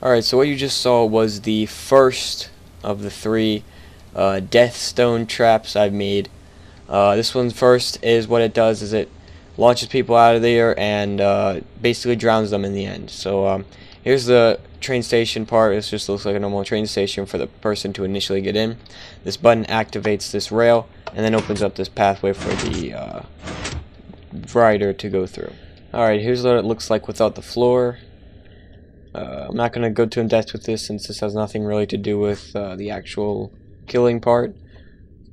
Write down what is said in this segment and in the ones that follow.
Alright, so what you just saw was the first of the three Deathstone traps I've made. This one first is what it does is it launches people out of there and basically drowns them in the end. So here's the train station part. It just looks like a normal train station for the person to initially get in. This button activates this rail and then opens up this pathway for the rider to go through. Alright, here's what it looks like without the floor. I'm not going to go too in depth with this since this has nothing really to do with the actual killing part,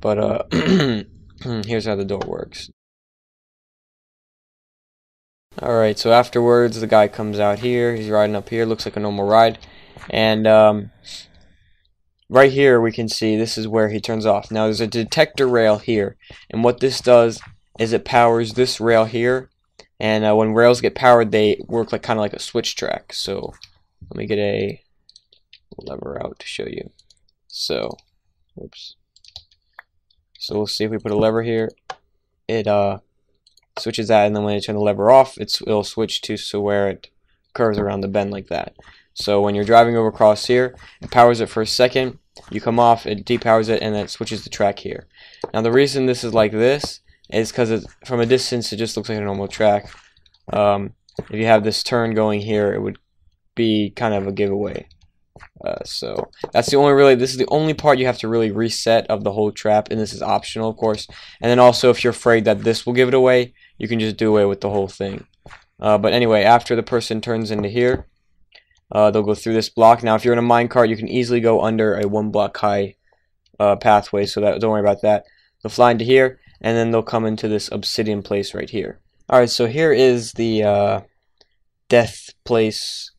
but here's how the door works. Alright, so afterwards the guy comes out here, he's riding up here, looks like a normal ride, and right here we can see this is where he turns off. Now there's a detector rail here, and what this does is it powers this rail here, and when rails get powered they work like kind of like a switch track. So let me get a lever out to show you. So, oops. So we'll see if we put a lever here, it switches that, and then when you turn the lever off, it'll switch to where it curves around the bend like that. So when you're driving over across here, it powers it for a second, you come off, it depowers it, and then it switches the track here. Now the reason this is like this is because from a distance it just looks like a normal track. If you have this turn going here, it would be kind of a giveaway. So that's the only this is the only part you have to really reset of the whole trap, and this is optional of course. And then also if you're afraid that this will give it away, you can just do away with the whole thing. But anyway, after the person turns into here, they'll go through this block. Now if you're in a minecart, you can easily go under a 1 block high pathway, so that don't worry about that. They'll fly into here, and then they'll come into this obsidian place right here. Alright, so here is the death place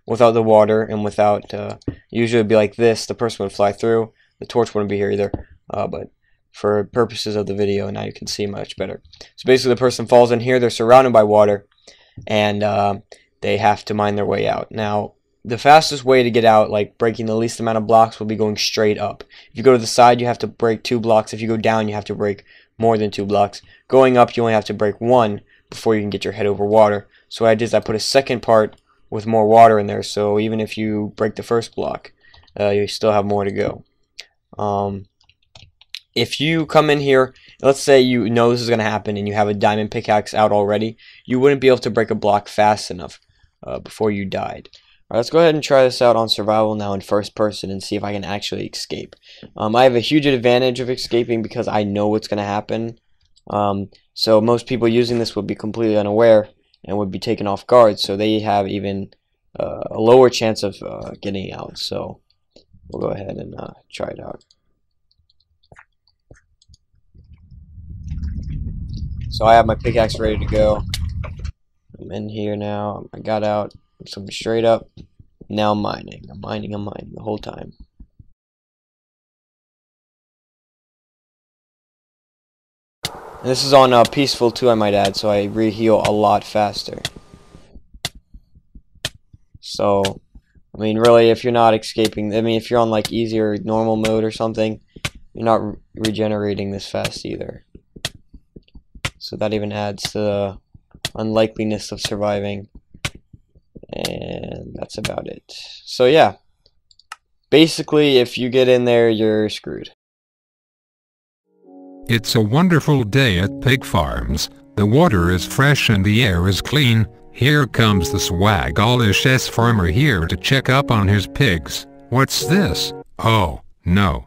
without the water and without usually it'd be like this, the person would fly through, the torch wouldn't be here either, but for purposes of the video now you can see much better. So basically the person falls in here, they're surrounded by water, and they have to mine their way out. Now the fastest way to get out, like breaking the least amount of blocks, will be going straight up. If you go to the side, you have to break 2 blocks. If you go down, you have to break more than 2 blocks. Going up, you only have to break 1 before you can get your head over water. So what I did is I put a second part with more water in there, so even if you break the first block, you still have more to go. If you come in here, let's say you know this is going to happen and you have a diamond pickaxe out already, you wouldn't be able to break a block fast enough before you died. Alright, let's go ahead and try this out on survival now in first person and see if I can actually escape. I have a huge advantage of escaping because I know what's going to happen. So most people using this would be completely unaware and would be taken off guard, so they have even a lower chance of getting out. So we'll go ahead and try it out. So I have my pickaxe ready to go. I'm in here now. I got out. So I'm straight up. Now I'm mining. I'm mining the whole time. And this is on peaceful too, I might add, so I re-heal a lot faster. So, I mean, really, if you're not escaping, I mean, if you're on like easy or normal mode or something, you're not regenerating this fast either. So that even adds to the unlikeliness of surviving. And that's about it. So yeah, basically if you get in there, you're screwed. It's a wonderful day at pig farms. The water is fresh and the air is clean. Here comes the swagalish farmer here to check up on his pigs. What's this? Oh, no.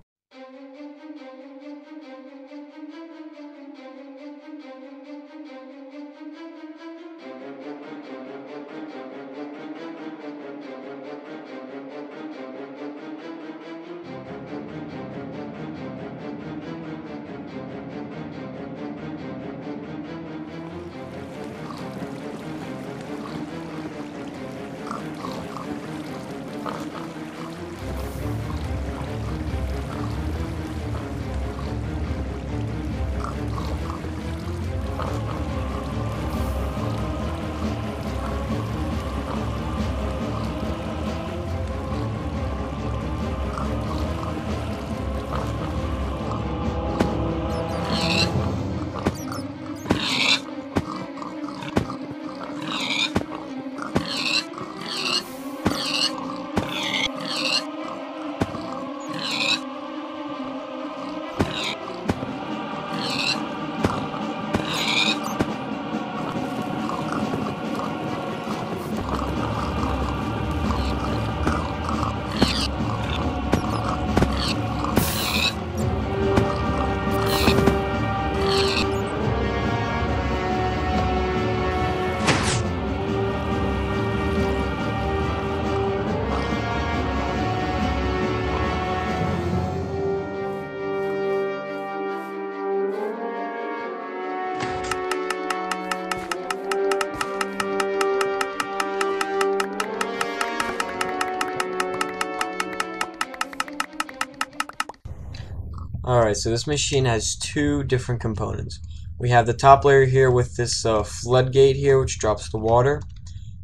Alright, so this machine has two different components. We have the top layer here with this floodgate here, which drops the water.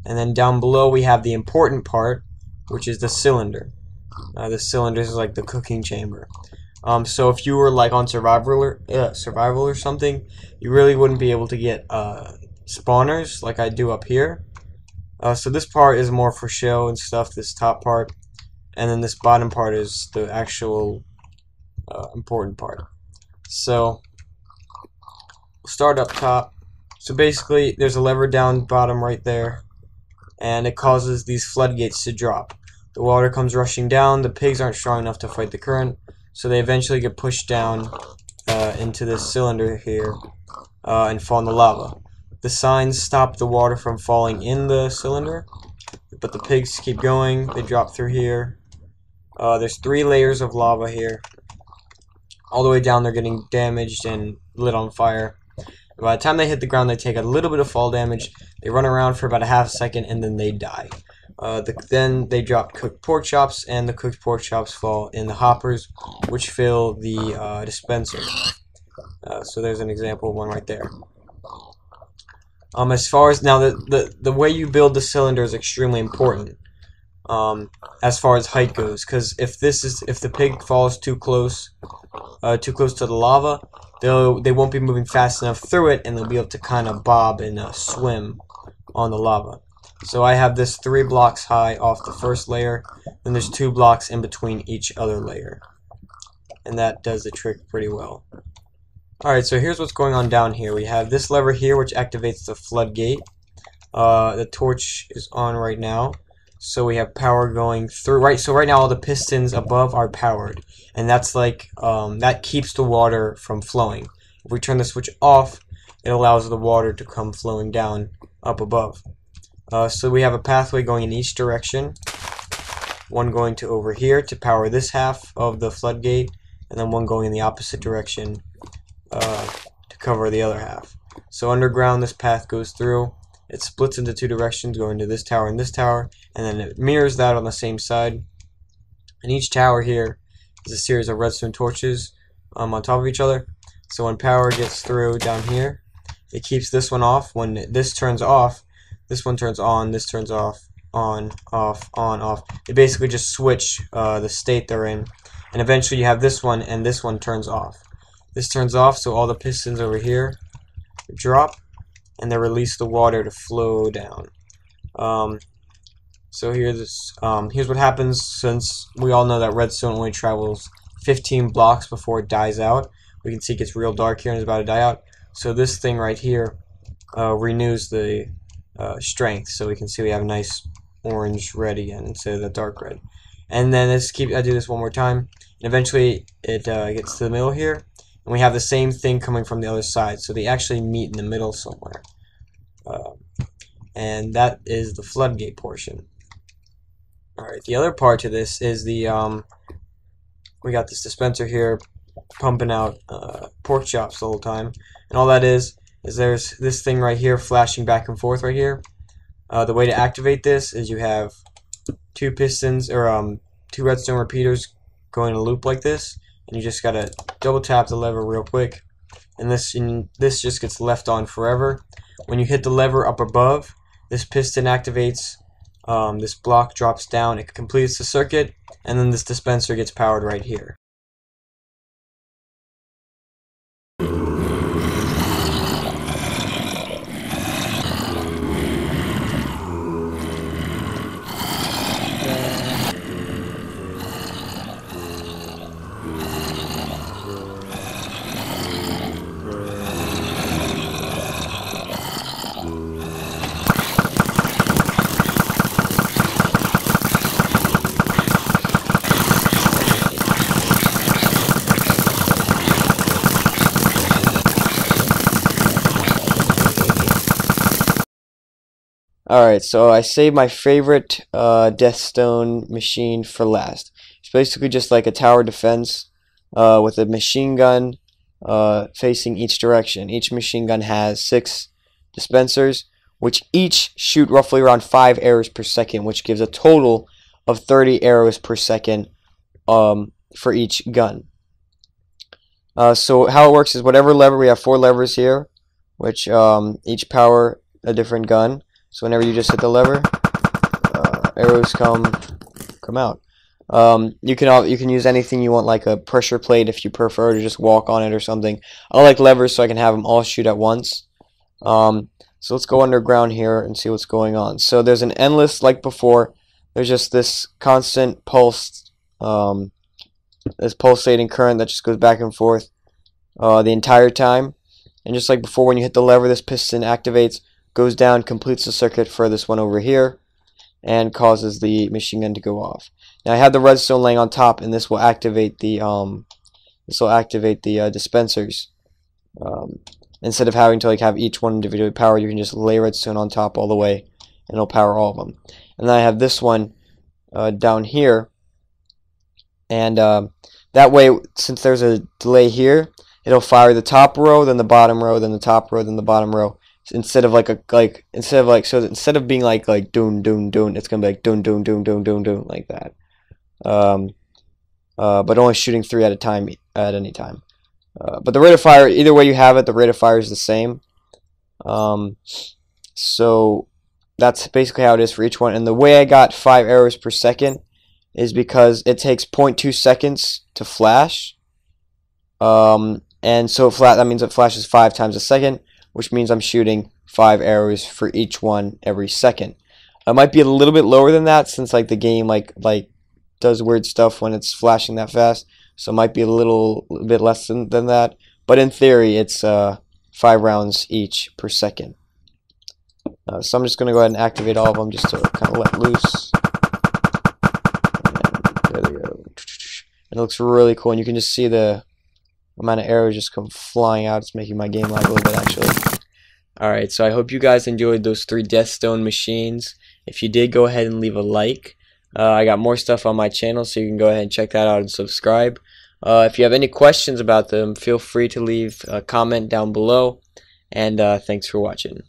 And then down below we have the important part, which is the cylinder. The cylinder is like the cooking chamber. So if you were like on survival or something, you really wouldn't be able to get spawners like I do up here. So this part is more for show and stuff, this top part. And then this bottom part is the actual important part. So we'll start up top. So basically there's a lever down bottom right there, and it causes these floodgates to drop. The water comes rushing down, the pigs aren't strong enough to fight the current, so they eventually get pushed down into this cylinder here and fall in the lava. The signs stop the water from falling in the cylinder, but the pigs keep going. They drop through here. There's 3 layers of lava here. All the way down they're getting damaged and lit on fire. By the time they hit the ground, they take a little bit of fall damage. They run around for about a half second and then they die. Then they drop cooked pork chops, and the cooked pork chops fall in the hoppers, which fill the dispenser. So there's an example of one right there. As far as now, the way you build the cylinder is extremely important. As far as height goes, because if the pig falls too close to the lava, they won't be moving fast enough through it, and they'll be able to kind of bob and swim on the lava. So I have this 3 blocks high off the first layer, then there's 2 blocks in between each other layer, and that does the trick pretty well. Alright, so here's what's going on down here. We have this lever here which activates the floodgate. The torch is on right now. So we have power going through. So right now all the pistons above are powered, and that's like that keeps the water from flowing. If we turn the switch off, it allows the water to come flowing down up above. So we have a pathway going in each direction. One going to over here to power this half of the floodgate, and then one going in the opposite direction to cover the other half. So underground, this path goes through. It splits into 2 directions, going to this tower and this tower, and then it mirrors that on the same side. And each tower here is a series of redstone torches on top of each other. So when power gets through down here, it keeps this one off. When this turns off, this one turns on, this turns off, on, off, on, off. They basically just switch the state they're in. And eventually you have this one, and this one turns off. This turns off, so all the pistons over here drop, and they release the water to flow down. So here's what happens, since we all know that redstone only travels 15 blocks before it dies out. We can see it gets real dark here and it's about to die out. So this thing right here renews the strength. So we can see we have a nice orange red again instead of the dark red. And then I do this one more time, and eventually it gets to the middle here, and we have the same thing coming from the other side. So they actually meet in the middle somewhere. And that is the floodgate portion. Alright, the other part to this is the we got this dispenser here pumping out pork chops the whole time, and all that is there's this thing right here flashing back and forth right here. The way to activate this is you have 2 pistons, or 2 redstone repeaters going in a loop like this, and you just gotta double tap the lever real quick, and this just gets left on forever. When you hit the lever up above, this piston activates, this block drops down, it completes the circuit, and then this dispenser gets powered right here. Alright, so I saved my favorite Deathstone machine for last. It's basically just like a tower defense with a machine gun facing each direction. Each machine gun has 6 dispensers, which each shoot roughly around 5 arrows per second, which gives a total of 30 arrows per second for each gun. So how it works is whatever lever, we have 4 levers here, which each power a different gun. So whenever you just hit the lever, arrows come out. You can use anything you want, like a pressure plate if you prefer to just walk on it or something. I like levers so I can have them all shoot at once. So let's go underground here and see what's going on. So there's an endless, like before, there's just this constant pulse, this pulsating current that just goes back and forth the entire time. And just like before, when you hit the lever, this piston activates, goes down, completes the circuit for this one over here, and causes the machine gun to go off. Now I have the redstone laying on top, and this will activate the dispensers. Instead of having to like have each one individually powered, you can just lay redstone on top all the way, and it'll power all of them. And then I have this one down here, and that way, since there's a delay here, it'll fire the top row, then the bottom row, then the top row, then the bottom row. Instead of instead of being like doon doon doon, it's gonna be like doon doon doon doon doon doon like that. But only shooting 3 at a time at any time. But the rate of fire, either way you have it, the rate of fire is the same. So that's basically how it is for each one. And the way I got 5 arrows per second is because it takes 0.2 seconds to flash. And so that means it flashes 5 times a second, which means I'm shooting 5 arrows for each one every second. I might be a little bit lower than that since like the game like does weird stuff when it's flashing that fast. So it might be a little bit less than that. But in theory, it's 5 rounds each per second. So I'm just going to go ahead and activate all of them just to kind of let loose. And there they go. It looks really cool, and you can just see the amount of arrows just come flying out. It's making my game lag a little bit, actually. Alright, so I hope you guys enjoyed those 3 Deathstone machines. If you did, go ahead and leave a like. I got more stuff on my channel, so you can go ahead and check that out and subscribe. If you have any questions about them, feel free to leave a comment down below. And thanks for watching.